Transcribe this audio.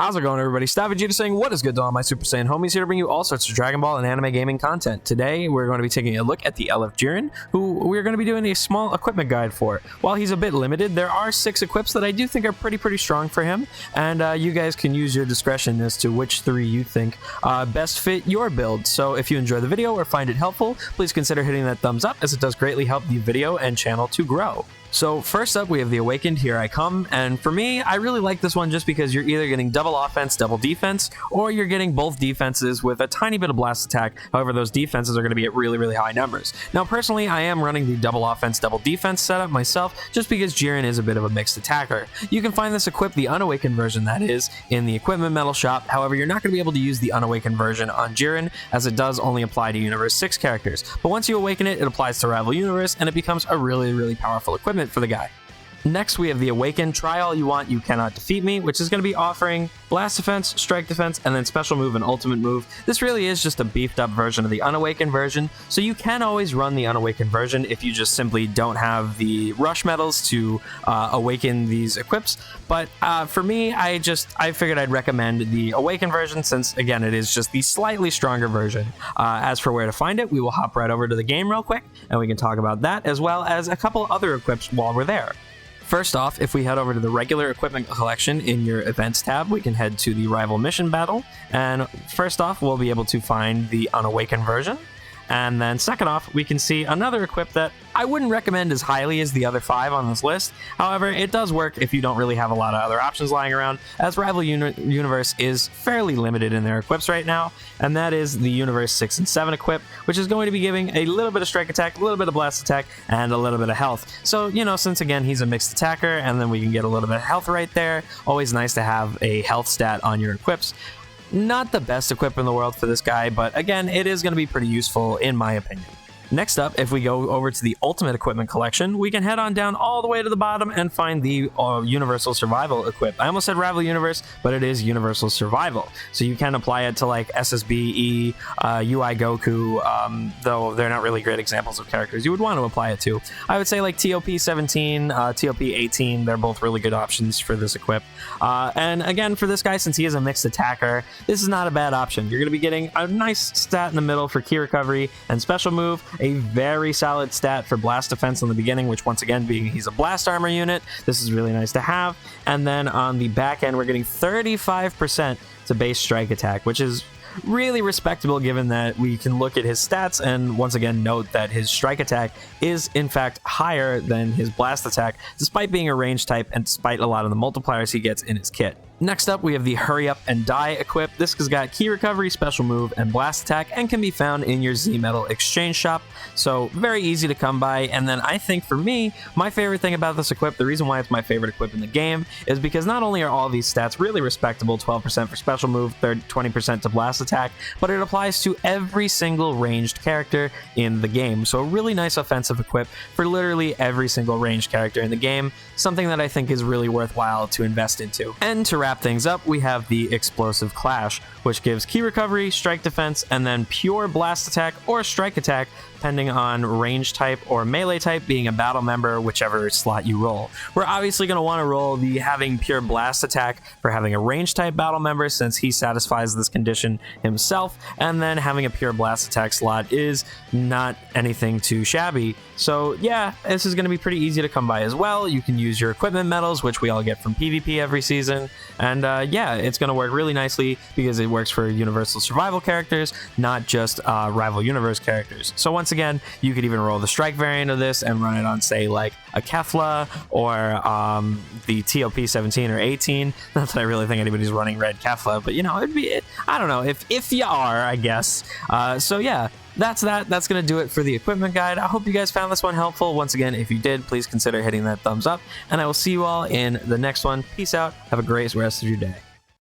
How's it going, everybody? Vegeta saying what is good to all my Super Saiyan homies, here to bring you all sorts of Dragon Ball and anime gaming content. Today, we're going to be taking a look at the LF Jiren, who we're going to be doing a small equipment guide for. While he's a bit limited, there are 6 equips that I do think are pretty strong for him, and you guys can use your discretion as to which 3 you think best fit your build. So if you enjoy the video or find it helpful, please consider hitting that thumbs up, as it does greatly help the video and channel to grow. So first up, we have the Awakened, Here I Come, and for me, I really like this one just because you're either getting double offense, double defense, or you're getting both defenses with a tiny bit of blast attack. However, those defenses are going to be at really high numbers. Now, personally, I am running the double offense, double defense setup myself, just because Jiren is a bit of a mixed attacker. You can find this equipped, the Unawakened version that is, in the Equipment Metal Shop. However, you're not going to be able to use the Unawakened version on Jiren, as it does only apply to Universe 6 characters. But once you awaken it, it applies to Rival Universe, and it becomes a really powerful equipment for the guy. Next, we have the Awakened, Try All You Want, You Cannot Defeat Me, which is going to be offering Blast Defense, Strike Defense, and then Special Move and Ultimate Move. This really is just a beefed up version of the Unawakened version, so you can always run the Unawakened version if you just simply don't have the Rush Medals to awaken these equips. But for me, I figured I'd recommend the Awakened version, since again, it is just the slightly stronger version. As for where to find it, we will hop right over to the game real quick, and we can talk about that, as well as a couple other equips while we're there. First off, if we head over to the regular equipment collection in your events tab, we can head to the rival mission battle, and first off, we'll be able to find the Unawakened version. And then second off, we can see another equip that I wouldn't recommend as highly as the other 5 on this list. However, it does work if you don't really have a lot of other options lying around, as Rival Universe is fairly limited in their equips right now, and that is the Universe 6 and 7 equip, which is going to be giving a little bit of strike attack, a little bit of blast attack, and a little bit of health. So, you know, since again, he's a mixed attacker, and then we can get a little bit of health right there, always nice to have a health stat on your equips. Not the best equip in the world for this guy, but again, it is going to be pretty useful in my opinion. Next up, if we go over to the Ultimate Equipment Collection, we can head on down all the way to the bottom and find the Universal Survival equip. I almost said Rival Universe, but it is Universal Survival. So you can apply it to like SSBE, UI Goku, though they're not really great examples of characters you would want to apply it to. I would say like TOP 17, TOP 18, they're both really good options for this equip. And again, for this guy, since he is a mixed attacker, this is not a bad option. You're going to be getting a nice stat in the middle for Key Recovery and Special Move, a very solid stat for Blast Defense in the beginning, which once again, being he's a Blast Armor unit, this is really nice to have. And then on the back end, we're getting 35% to base strike attack, which is really respectable given that we can look at his stats and once again note that his strike attack is in fact higher than his blast attack, despite being a range type and despite a lot of the multipliers he gets in his kit. Next up, we have the Hurry Up and Die equip. This has got Key Recovery, Special Move, and Blast Attack, and can be found in your Z-Metal Exchange Shop, so very easy to come by. And then I think for me, my favorite thing about this equip, the reason why it's my favorite equip in the game, is because not only are all these stats really respectable, 12% for Special Move, 20% to Blast Attack, but it applies to every single ranged character in the game, so a really nice offensive equip for literally every single ranged character in the game, something that I think is really worthwhile to invest into. And to wrap things up, we have the Explosive Clash, which gives Key Recovery, Strike Defense, and then pure Blast Attack or Strike Attack, depending on range type or melee type, being a battle member, whichever slot you roll. We're obviously going to want to roll the having pure Blast Attack for having a range type battle member, since he satisfies this condition himself, and then having a pure Blast Attack slot is not anything too shabby. So yeah, this is going to be pretty easy to come by as well. You can use your equipment medals, which we all get from PvP every season, and yeah, it's going to work really nicely because it works for Universal Survival characters, not just Rival Universe characters. So once again, you could even roll the strike variant of this and run it on, say, like a Kefla or the TOP 17 or 18. Not that I really think anybody's running red Kefla, but you know, I don't know, if you are, I guess. So yeah, that's that. That's going to do it for the equipment guide. I hope you guys found this one helpful. Once again, if you did, please consider hitting that thumbs up, and I will see you all in the next one. Peace out. Have a great rest of your day.